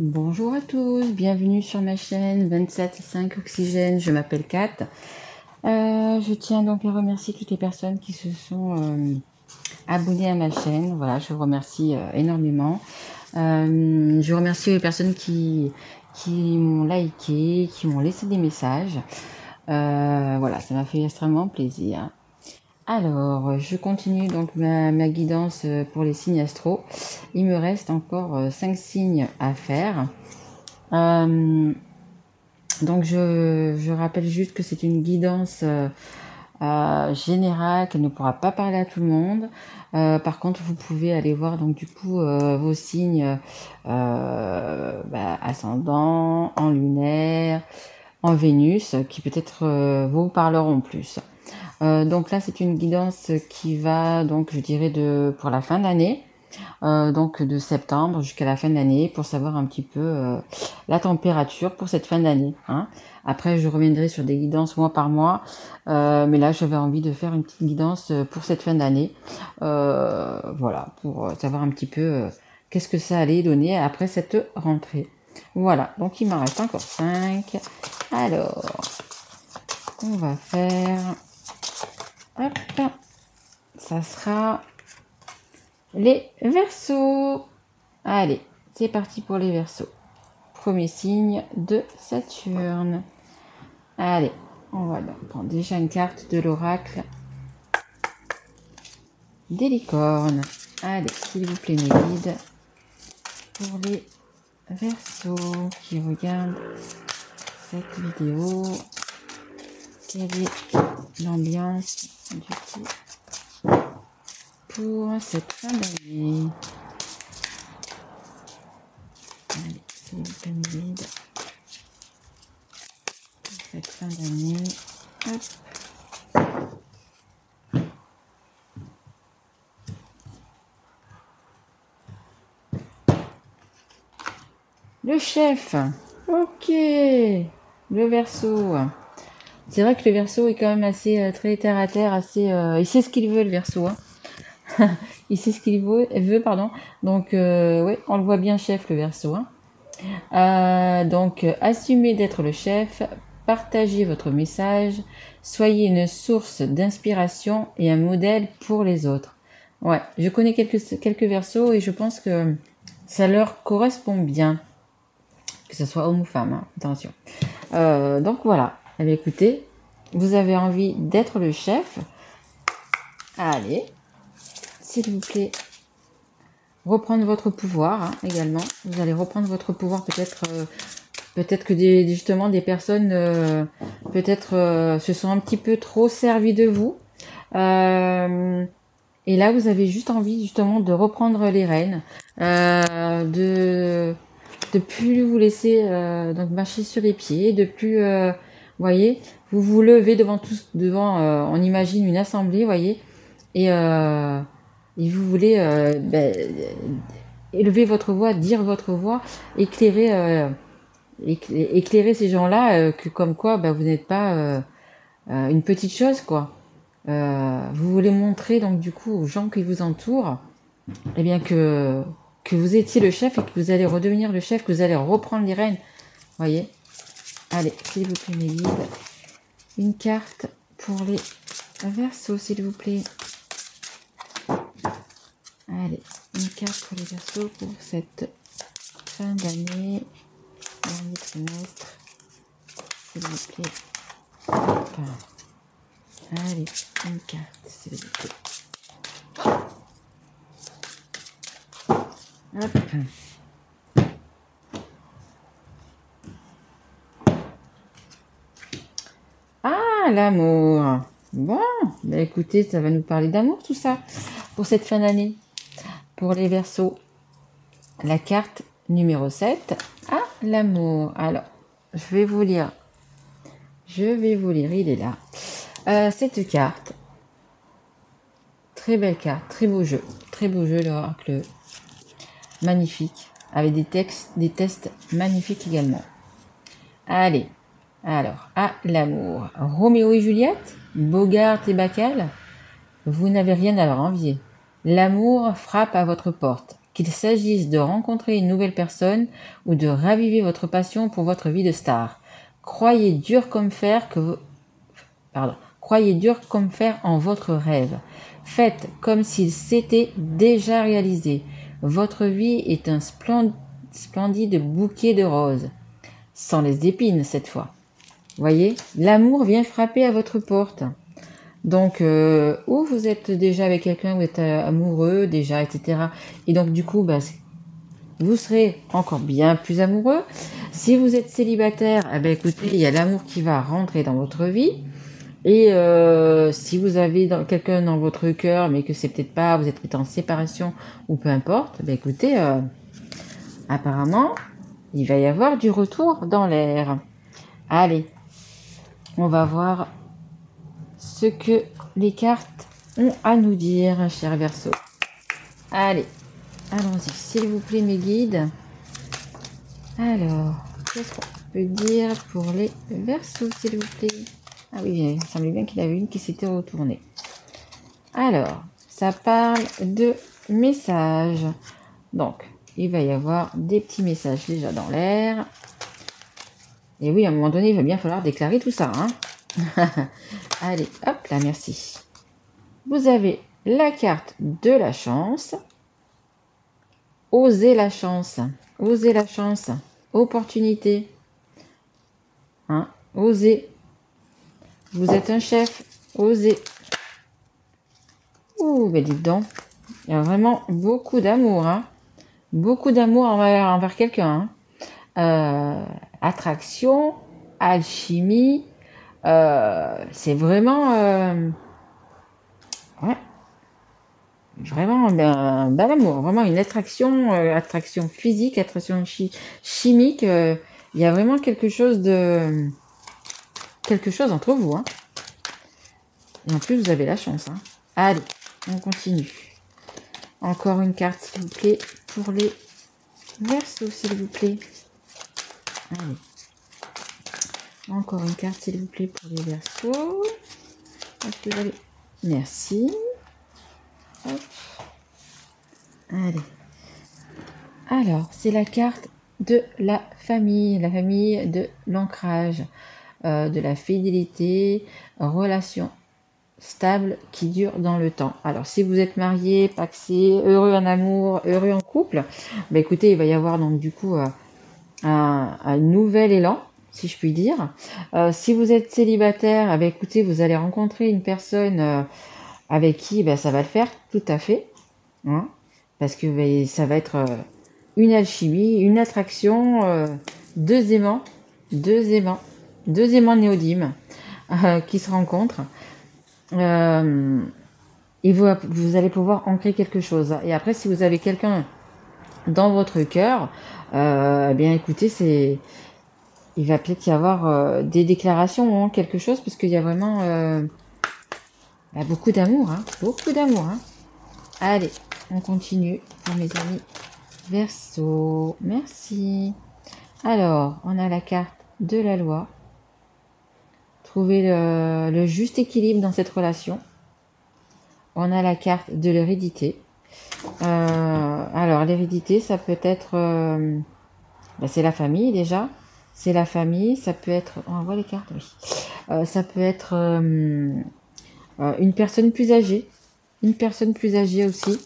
Bonjour à tous, bienvenue sur ma chaîne 27,5 Oxygène, je m'appelle Kat. Je tiens donc à remercier toutes les personnes qui se sont abonnées à ma chaîne. Voilà, je vous remercie énormément. Je remercie les personnes qui m'ont liké, qui m'ont laissé des messages. Voilà, ça m'a fait extrêmement plaisir. Alors, je continue donc ma guidance pour les signes astro. Il me reste encore 5 signes à faire. Donc je rappelle juste que c'est une guidance générale, qu'elle ne pourra pas parler à tout le monde. Par contre, vous pouvez aller voir donc du coup vos signes ascendant, en lunaire, en Vénus, qui peut-être vous parleront plus. Donc là, c'est une guidance qui va donc, je dirais, pour la fin d'année. Donc de septembre jusqu'à la fin de l'année pour savoir un petit peu la température pour cette fin d'année. Hein. Après, je reviendrai sur des guidances mois par mois, mais là, j'avais envie de faire une petite guidance pour cette fin d'année. Voilà, pour savoir un petit peu qu'est-ce que ça allait donner après cette rentrée. Voilà, donc il m'en reste encore 5. Alors, on va faire... Hop, ça sera les Verseaux. Allez, c'est parti pour les Verseaux. Premier signe de Saturne. Allez, on va donc prendre déjà une carte de l'oracle des licornes. Allez, s'il vous plaît, mes guides, pour les Verseaux qui regardent cette vidéo. Quelle est l'ambiance du coup pour cette fin d'année? Allez, s'il vous plaît, mes guides, pour cette fin d'année. Hop. Le chef, ok, le Verseau. C'est vrai que le Verseau est quand même assez très terre à terre, assez. Il sait ce qu'il veut le Verseau. Hein. Il sait ce qu'il veut, pardon. Donc oui, on le voit bien chef le Verseau. Hein. Donc assumez d'être le chef, partagez votre message, soyez une source d'inspiration et un modèle pour les autres. Ouais, je connais quelques Verseaux et je pense que ça leur correspond bien. Que ce soit homme ou femme, hein, attention. Donc voilà, eh bien, écoutez, vous avez envie d'être le chef. Allez, s'il vous plaît, reprendre votre pouvoir hein, également. Vous allez reprendre votre pouvoir peut-être que justement des personnes se sont un petit peu trop servies de vous. Et là, vous avez juste envie justement de reprendre les rênes, de plus vous laisser donc marcher sur les pieds, de plus, voyez, vous vous levez devant, on imagine une assemblée, voyez, et vous voulez élever votre voix, dire votre voix, éclairer ces gens-là, que comme quoi, vous n'êtes pas une petite chose, quoi. Vous voulez montrer donc du coup aux gens qui vous entourent, eh bien que vous étiez le chef et que vous allez redevenir le chef, que vous allez reprendre les rênes. Voyez. Allez, s'il vous plaît, mes guides. Une carte pour les Verseaux, s'il vous plaît. Allez, une carte pour les Verseaux pour cette fin d'année, dernier trimestre. S'il vous plaît. Hop. Allez, une carte, s'il vous plaît. Hop. Ah, l'amour. Bon, écoutez, ça va nous parler d'amour tout ça pour cette fin d'année. Pour les Verseaux, la carte numéro 7. Ah, l'amour. Alors, je vais vous lire, il est là. Cette carte, très belle carte, très beau jeu l'oracle, magnifique, avec des tests magnifiques également. Allez, alors, l'amour. Roméo et Juliette, Bogart et Bacal, vous n'avez rien à leur envier. L'amour frappe à votre porte. qu'il s'agisse de rencontrer une nouvelle personne ou de raviver votre passion pour votre vie de star. Croyez dur comme fer Croyez dur comme fer en votre rêve. Faites comme s'il s'était déjà réalisé. Votre vie est un splendide bouquet de roses. Sans les épines cette fois. Voyez, l'amour vient frapper à votre porte. Donc, ou vous êtes déjà avec quelqu'un, vous êtes amoureux déjà, etc. Et donc, du coup, bah, vous serez encore bien plus amoureux. Si vous êtes célibataire, eh ben, écoutez, il y a l'amour qui va rentrer dans votre vie. Et si vous avez quelqu'un dans votre cœur, mais que c'est peut-être pas, vous êtes en séparation ou peu importe, ben, écoutez, apparemment, il va y avoir du retour dans l'air. Allez, on va voir ce que les cartes ont à nous dire, cher Verseau. Allez, allons-y, s'il vous plaît, mes guides. Alors, qu'est-ce qu'on peut dire pour les Verseaux, s'il vous plaît? Ah oui, il semblait bien qu'il y avait une qui s'était retournée. Alors, ça parle de messages. Donc, il va y avoir des petits messages déjà dans l'air. Et oui, à un moment donné, il va bien falloir déclarer tout ça. Hein. Allez, hop là, merci. Vous avez la carte de la chance. Osez la chance. Osez la chance. Opportunité. Hein, osez. Vous êtes un chef. Osez. Ouh, mais dites donc. Il y a vraiment beaucoup d'amour. Hein. Beaucoup d'amour envers quelqu'un. Hein. Attraction, alchimie. C'est vraiment... ouais. Vraiment un bel amour. Vraiment une attraction, attraction physique, attraction chimique. Il y a vraiment quelque chose entre vous. Hein. Et en plus, vous avez la chance. Hein. Allez, on continue. Encore une carte, s'il vous plaît, pour les Verseaux, s'il vous plaît. Allez. Encore une carte, s'il vous plaît, pour les Verseaux. Est-ce que vous avez... Merci. Hop. Allez. Alors, c'est la carte de la famille de l'ancrage, de la fidélité, relation stable qui dure dans le temps. Alors, si vous êtes marié, pacsé, heureux en amour, heureux en couple, bah écoutez, il va y avoir donc du coup un nouvel élan, si je puis dire. Si vous êtes célibataire, bah écoutez, vous allez rencontrer une personne avec qui ça va le faire, tout à fait. Hein, parce que ça va être une alchimie, une attraction, deux aimants néodymes qui se rencontrent. Et vous allez pouvoir ancrer quelque chose. Et après, si vous avez quelqu'un dans votre cœur, eh bien écoutez, il va peut-être y avoir des déclarations, hein, quelque chose, parce qu'il y a vraiment beaucoup d'amour, hein, beaucoup d'amour. Hein. Allez, on continue pour mes amis Verseau. Merci. Alors, on a la carte de la loi. Trouver le juste équilibre dans cette relation. On a la carte de l'hérédité. Alors, l'hérédité, ça peut être... c'est la famille déjà. C'est la famille. Ça peut être... On voit les cartes, oui. Ça peut être une personne plus âgée. Une personne plus âgée aussi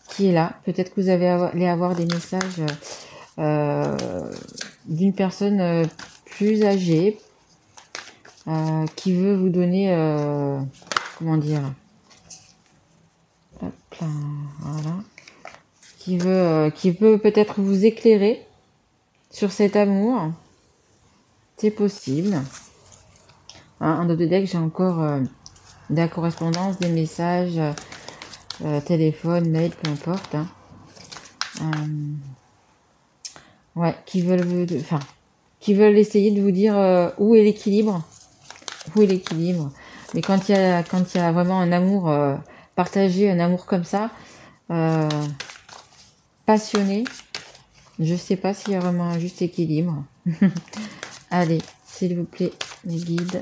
qui est là. Peut-être que vous allez avoir des messages d'une personne plus âgée qui veut vous donner... comment dire, hop là, voilà, qui peut peut-être vous éclairer sur cet amour. C'est possible. Hein, en d'autres decks, j'ai encore de la correspondance, des messages, téléphone, mail, peu importe. Hein. Ouais, qui veulent essayer de vous dire où est l'équilibre. Où est l'équilibre. Mais quand il y a vraiment un amour partagé, un amour comme ça, passionné, je sais pas s'il y a vraiment un juste équilibre. Allez, s'il vous plaît, les guides,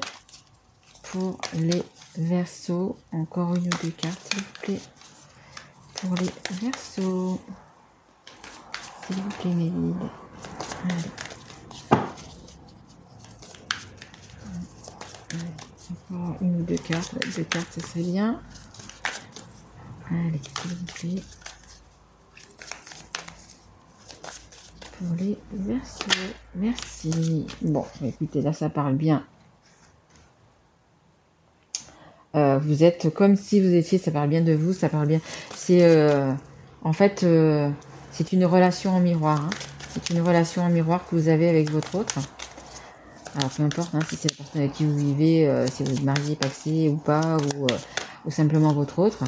pour les Verseaux, encore une ou deux cartes, s'il vous plaît, pour les Verseaux. S'il vous plaît, mes guides. Allez. Encore une ou deux cartes. Deux cartes, ça serait bien. Allez, s'il vous plaît. Pour les Verseaux. Merci. Bon, écoutez, là, ça parle bien. Vous êtes comme si vous étiez, ça parle bien de vous, ça parle bien. C'est en fait, c'est une relation en miroir. Hein. C'est une relation en miroir que vous avez avec votre autre. Alors peu importe hein, si c'est la personne avec qui vous vivez, si vous êtes marié, paxé ou pas, ou simplement votre autre.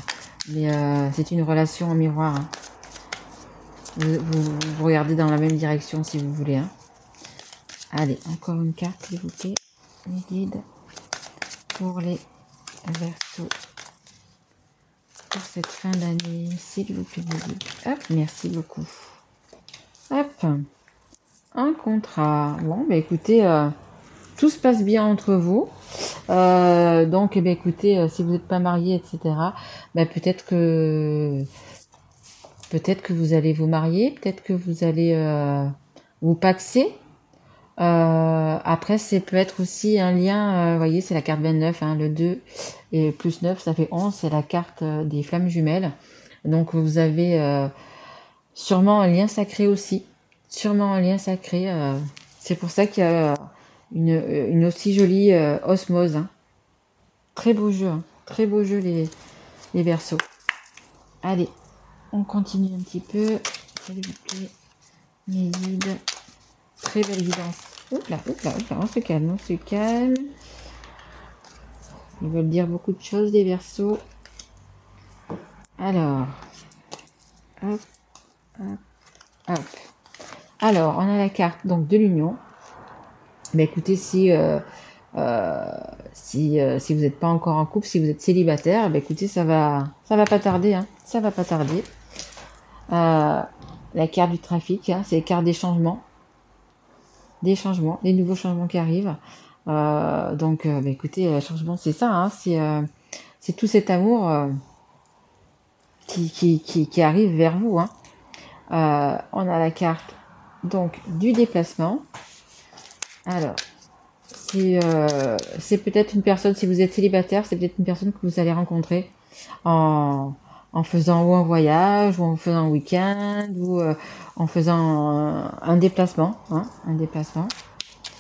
Mais c'est une relation en miroir. Hein. Vous regardez dans la même direction si vous voulez. Hein. Allez, encore une carte s'il vous plaît, les guides, pour les Verseaux. Pour cette fin d'année, s'il vous plaît, les guides. Hop, merci beaucoup. Hop, un contrat. Bon, bah écoutez, tout se passe bien entre vous. Donc, eh bien, écoutez, si vous n'êtes pas marié, etc., bah, peut-être que vous allez vous marier, peut-être que vous allez vous paxer. Après, c'est peut être aussi un lien, vous voyez, c'est la carte 29, hein, le 2 et plus 9, ça fait 11, c'est la carte des flammes jumelles. Donc, vous avez sûrement un lien sacré aussi. Sûrement un lien sacré. C'est pour ça qu'il y a une aussi jolie osmose. Hein. Très beau jeu, hein. Très beau jeu les Verseaux. Allez, on continue un petit peu. S'il vous plaît, mes guides. Très belle guidance. Oups là, on se calme, on se calme. Ils veulent dire beaucoup de choses, les Verseaux. Alors, hop, hop, hop. Alors, on a la carte donc de l'union. Mais écoutez, si vous n'êtes pas encore en couple, si vous êtes célibataire, bah écoutez, ça va pas tarder, hein. Ça va pas tarder. La carte du trafic, hein, c'est la carte des changements, des nouveaux changements qui arrivent. Donc, bah écoutez, changement, c'est ça, hein, c'est tout cet amour qui arrive vers vous. Hein. On a la carte donc du déplacement. Alors, c'est peut-être une personne, si vous êtes célibataire, c'est peut-être une personne que vous allez rencontrer en faisant ou un voyage, ou en faisant un week-end, ou en faisant un déplacement. Hein, un déplacement.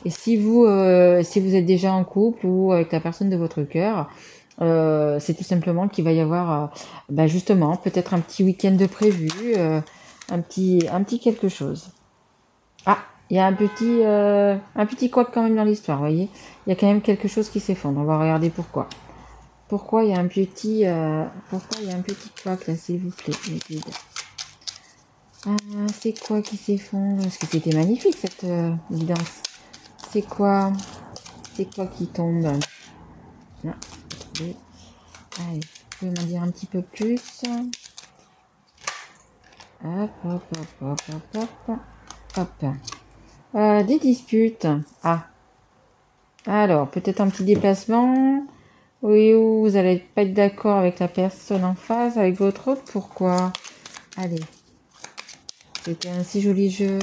Et si vous êtes déjà en couple ou avec la personne de votre cœur, c'est tout simplement qu'il va y avoir justement peut-être un petit week-end de prévu, un petit quelque chose. Ah, il y a un petit couac quand même dans l'histoire, vous voyez. Il y a quand même quelque chose qui s'effondre. On va regarder pourquoi. Pourquoi il y a un petit couac là, s'il vous plaît, les guides. Ah, c'est quoi qui s'effondre? Parce que c'était magnifique cette guidance. C'est quoi qui tombe? Non. Allez, vous pouvez m'en dire un petit peu plus. Hop, hop, hop, hop, hop, hop, hop. Des disputes. Ah. Alors, peut-être un petit déplacement. Oui, ou vous allez pas être d'accord avec la personne en face, avec votre autre. Pourquoi? Allez. C'était un si joli jeu.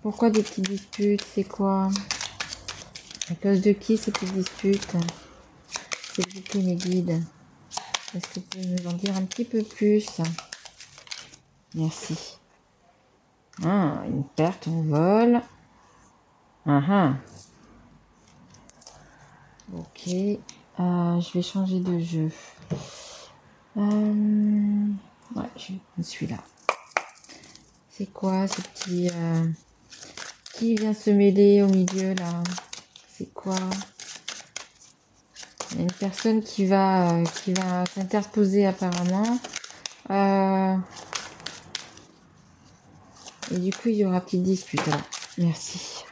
Pourquoi des petites disputes? C'est quoi? À cause de qui ces petites disputes? S'il vous plaît, mes guides. Est-ce que vous pouvez nous en dire un petit peu plus? Merci. Ah, une perte en vol. Ah. Ok. Je vais changer de jeu. Ouais, je suis là. C'est quoi ce petit... qui vient se mêler au milieu, là? C'est quoi? Il y a une personne qui va s'interposer, apparemment. Et du coup, il y aura petite dispute. Alors, merci.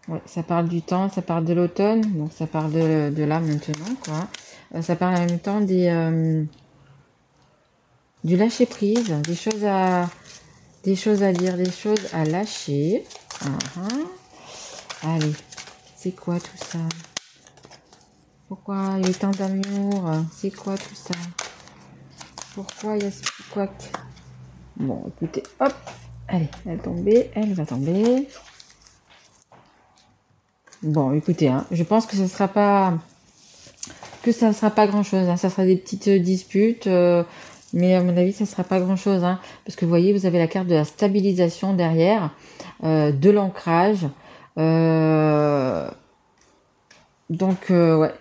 Ouais, ça parle du temps, ça parle de l'automne, donc ça parle de là maintenant, quoi. Ça parle en même temps du lâcher prise, des choses à dire, des choses à lâcher. Allez, c'est quoi tout ça? Pourquoi il y a tant d'amour? C'est quoi tout ça? Pourquoi il y a ce petit couac? Bon, écoutez, hop. Allez, elle est tombée, elle va tomber. Bon, écoutez, hein, je pense que ça ne sera pas grand-chose. Hein. Ça sera des petites disputes, mais à mon avis, ça ne sera pas grand-chose. Hein, parce que vous voyez, vous avez la carte de la stabilisation derrière, de l'ancrage. Donc, ouais.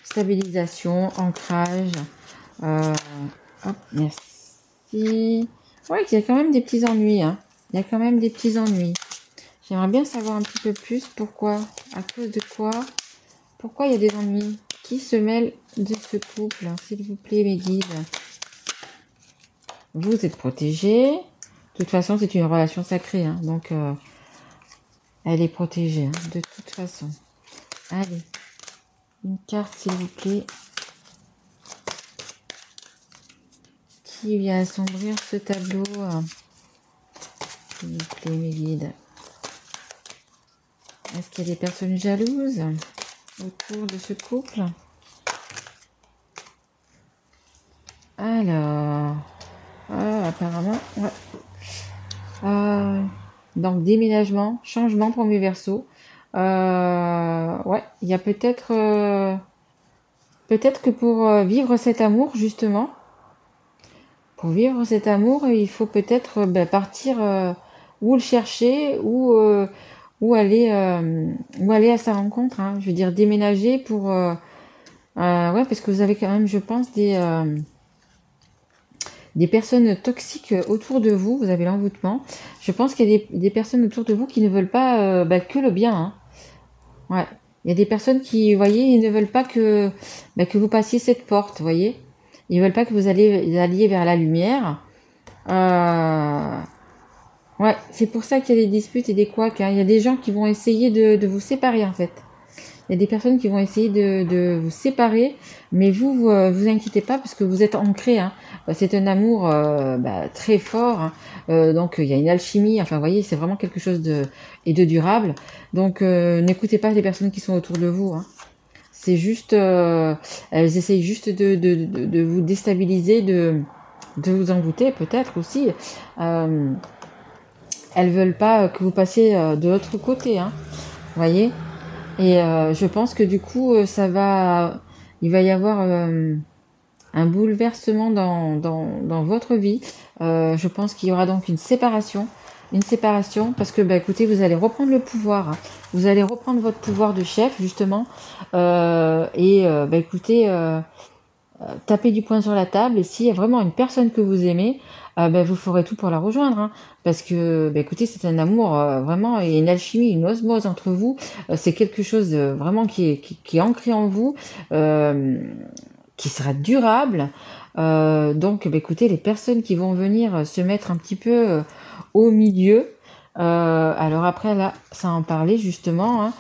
Stabilisation, ancrage. Hop, merci. Ouais, il y a quand même des petits ennuis. Hein. Il y a quand même des petits ennuis. J'aimerais bien savoir un petit peu plus pourquoi, à cause de quoi, pourquoi il y a des ennuis. Qui se mêle de ce couple, s'il vous plaît, mes guides? Vous êtes protégés. De toute façon, c'est une relation sacrée, hein, donc elle est protégée, hein, de toute façon. Allez, une carte, s'il vous plaît. Qui vient assombrir ce tableau, s'il vous plaît, mes guides? Est-ce qu'il y a des personnes jalouses autour de ce couple? Alors, apparemment, ouais. Donc, déménagement, changement pour mes Verseaux. Ouais, il y a peut-être que pour vivre cet amour, justement, pour vivre cet amour, il faut peut-être partir ou le chercher ou aller à sa rencontre. Hein. Je veux dire, déménager pour... ouais, parce que vous avez quand même, je pense, des personnes toxiques autour de vous. Vous avez l'envoûtement. Je pense qu'il y a des personnes autour de vous qui ne veulent pas que le bien. Hein. Ouais. Il y a des personnes qui, vous voyez, ils ne veulent pas que vous passiez cette porte, vous voyez. Ils veulent pas que vous alliez vers la lumière. Ouais, c'est pour ça qu'il y a des disputes et des couacs. Hein. Il y a des gens qui vont essayer de vous séparer, en fait. Il y a des personnes qui vont essayer de vous séparer, mais vous inquiétez pas parce que vous êtes ancrés. Hein. C'est un amour très fort. Hein. Donc il y a une alchimie. Enfin, vous voyez, c'est vraiment quelque chose de durable. Donc n'écoutez pas les personnes qui sont autour de vous. Hein. C'est juste, elles essayent juste de vous déstabiliser, de vous envoûter peut-être aussi. Elles veulent pas que vous passiez de l'autre côté. Hein. Vous voyez. Et je pense que du coup, il va y avoir un bouleversement dans votre vie. Je pense qu'il y aura donc une séparation parce que, écoutez, vous allez reprendre le pouvoir. Hein. Vous allez reprendre votre pouvoir de chef, justement. Écoutez, tapez du poing sur la table et s'il y a vraiment une personne que vous aimez, vous ferez tout pour la rejoindre. Hein. Parce que, écoutez, c'est un amour vraiment, et une alchimie, une osmose entre vous. C'est quelque chose de, vraiment qui est ancré en vous, qui sera durable. Donc, écoutez, les personnes qui vont venir se mettre un petit peu au milieu. Alors après, là, ça en parlait justement. Hein.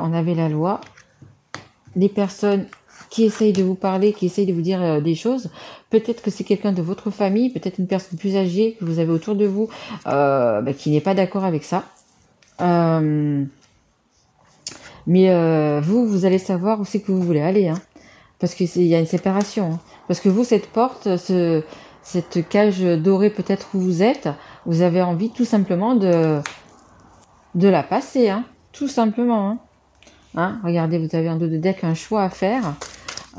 On avait la loi. Les personnes qui essayent de vous parler, qui essayent de vous dire des choses. Peut-être que c'est quelqu'un de votre famille, peut-être une personne plus âgée que vous avez autour de vous, qui n'est pas d'accord avec ça. Mais vous allez savoir où c'est que vous voulez aller, hein, parce qu'il y a une séparation. Hein. Parce que vous, cette porte, cette cage dorée peut-être où vous êtes, vous avez envie tout simplement de la passer, hein, tout simplement. Hein. Hein, regardez, vous avez en dos de deck un choix à faire.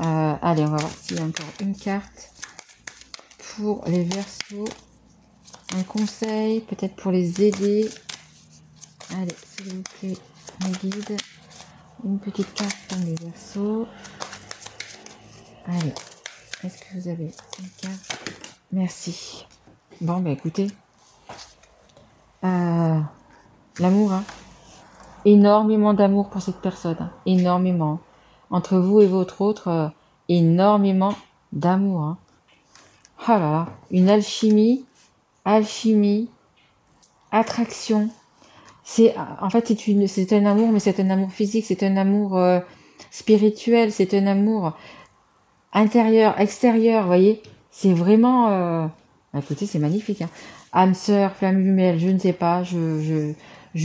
Allez, on va voir s'il y a encore une carte pour les Verseaux. Un conseil, peut-être pour les aider. Allez, s'il vous plaît, mes guides. Une petite carte pour les Verseaux. Allez, est-ce que vous avez une carte? Merci. Bon, écoutez. L'amour, hein. Énormément d'amour pour cette personne. Hein. Énormément. Entre vous et votre autre, énormément d'amour. Hein. Oh là là, une alchimie, attraction. En fait, c'est un amour, mais c'est un amour physique, c'est un amour spirituel, c'est un amour intérieur, extérieur, vous voyez. C'est vraiment, écoutez, c'est magnifique. Hein. Âme sœur, flamme jumelle, je ne sais pas, je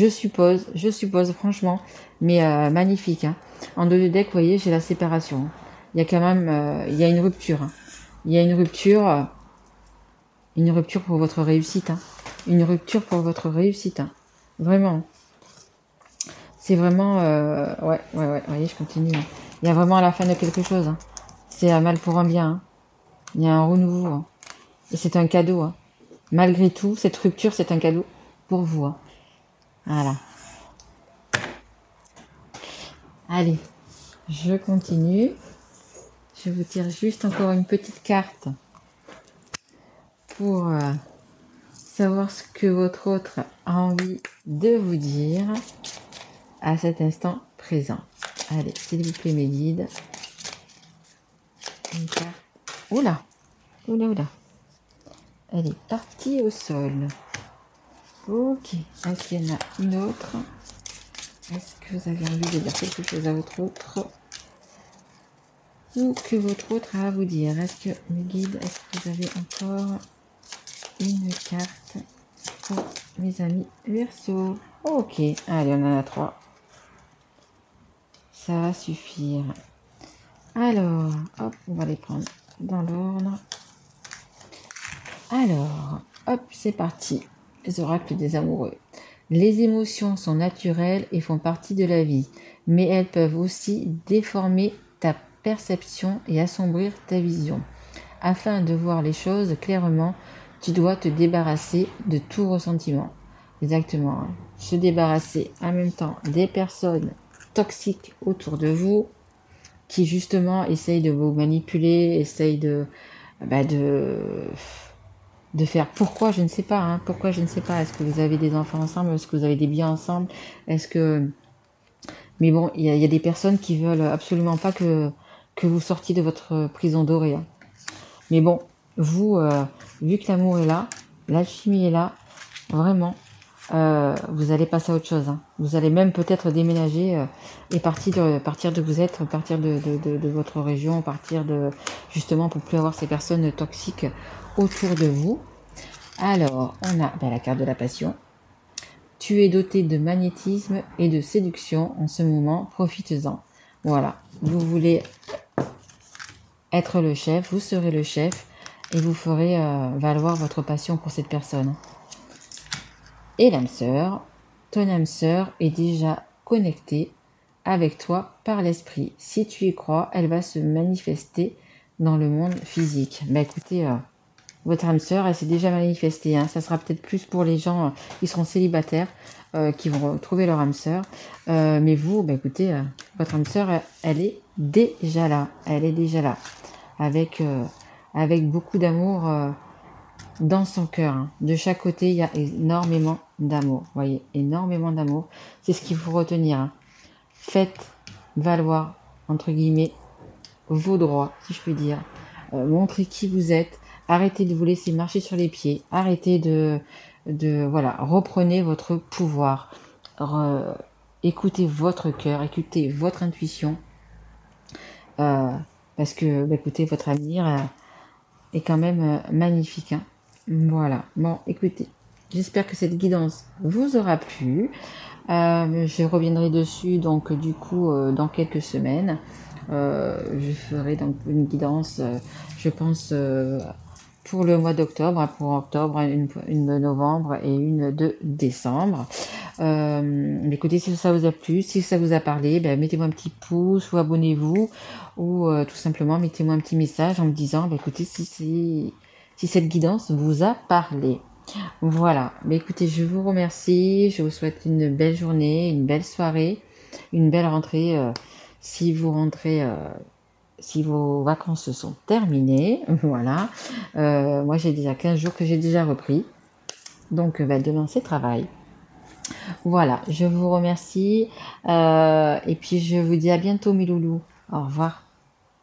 suppose, franchement, mais magnifique. Hein. En dos de deck, vous voyez, j'ai la séparation. Il y a quand même, il y a une rupture. Hein. Il y a une rupture. Une rupture pour votre réussite. Hein. Une rupture pour votre réussite. Hein. Vraiment. C'est vraiment... ouais, voyez, je continue. Hein. Il y a vraiment la fin de quelque chose. Hein. C'est un mal pour un bien. Hein. Il y a un renouveau. Hein. Et c'est un cadeau. Hein. Malgré tout, cette rupture, c'est un cadeau pour vous. Hein. Voilà. Allez, je continue. Je vous tire juste encore une petite carte pour savoir ce que votre autre a envie de vous dire à cet instant présent. Allez, s'il vous plaît, mes guides. Une carte. Oula, oula. Elle est partie au sol. Ok, est-ce qu'il y en a une autre? Est-ce que vous avez envie de dire quelque chose à votre autre? Ou que votre autre a à vous dire? Est-ce que, mes guides, est-ce que vous avez encore une carte pour mes amis Verseau? Ok, allez, on en a 3. Ça va suffire. Alors, hop, on va les prendre dans l'ordre. Alors, hop, c'est parti. Les oracles des amoureux. Les émotions sont naturelles et font partie de la vie, mais elles peuvent aussi déformer ta perception et assombrir ta vision. Afin de voir les choses clairement, tu dois te débarrasser de tout ressentiment. Exactement. Hein. Se débarrasser en même temps des personnes toxiques autour de vous qui justement essayent de vous manipuler, essayent de faire pourquoi je ne sais pas. Hein, pourquoi je ne sais pas. Est-ce que vous avez des enfants ensemble? Est-ce que vous avez des biens ensemble? Est-ce que... Mais bon, il y a des personnes qui veulent absolument pas que vous sortiez de votre prison dorée. Hein. Mais bon, vous, vu que l'amour est là, l'alchimie est là, vraiment, vous allez passer à autre chose. Hein. Vous allez même peut-être déménager et partir de vous êtes, partir de votre région, partir de justement pour plus avoir ces personnes toxiques autour de vous. Alors, on a la carte de la passion. Tu es doté de magnétisme et de séduction en ce moment, profites-en. Voilà, vous voulez être le chef, vous serez le chef et vous ferez valoir votre passion pour cette personne. Et l'âme sœur, ton âme sœur est déjà connectée avec toi par l'esprit. Si tu y crois, elle va se manifester dans le monde physique. Écoutez, votre âme sœur, elle s'est déjà manifestée. Hein. Ça sera peut-être plus pour les gens qui seront célibataires, qui vont retrouver leur âme sœur. Mais vous, écoutez, votre âme sœur, elle est déjà là. Elle est déjà là. Avec beaucoup d'amour dans son cœur. Hein. De chaque côté, il y a énormément d'amour. Vous voyez, énormément d'amour. C'est ce qu'il faut retenir. Hein. Faites valoir, entre guillemets, vos droits, si je puis dire. Montrez qui vous êtes. Arrêtez de vous laisser marcher sur les pieds. Arrêtez voilà, reprenez votre pouvoir. Écoutez votre cœur, écoutez votre intuition. Parce que, écoutez, votre avenir est quand même magnifique. Hein. Voilà. Bon, écoutez, j'espère que cette guidance vous aura plu. Je reviendrai dessus, donc, du coup, dans quelques semaines. Je ferai donc une guidance, je pense, pour le mois d'octobre, pour octobre, une de novembre et une de décembre. Écoutez, si ça vous a plu, si ça vous a parlé, mettez-moi un petit pouce ou abonnez-vous ou tout simplement mettez-moi un petit message en me disant écoutez si cette guidance vous a parlé. Voilà, écoutez, je vous remercie, je vous souhaite une belle journée, une belle soirée, une belle rentrée si vous rentrez si vos vacances sont terminées. Voilà, moi j'ai déjà 15 jours que j'ai déjà repris, donc demain c'est travail. Voilà, je vous remercie et puis je vous dis à bientôt mes loulous. Au revoir.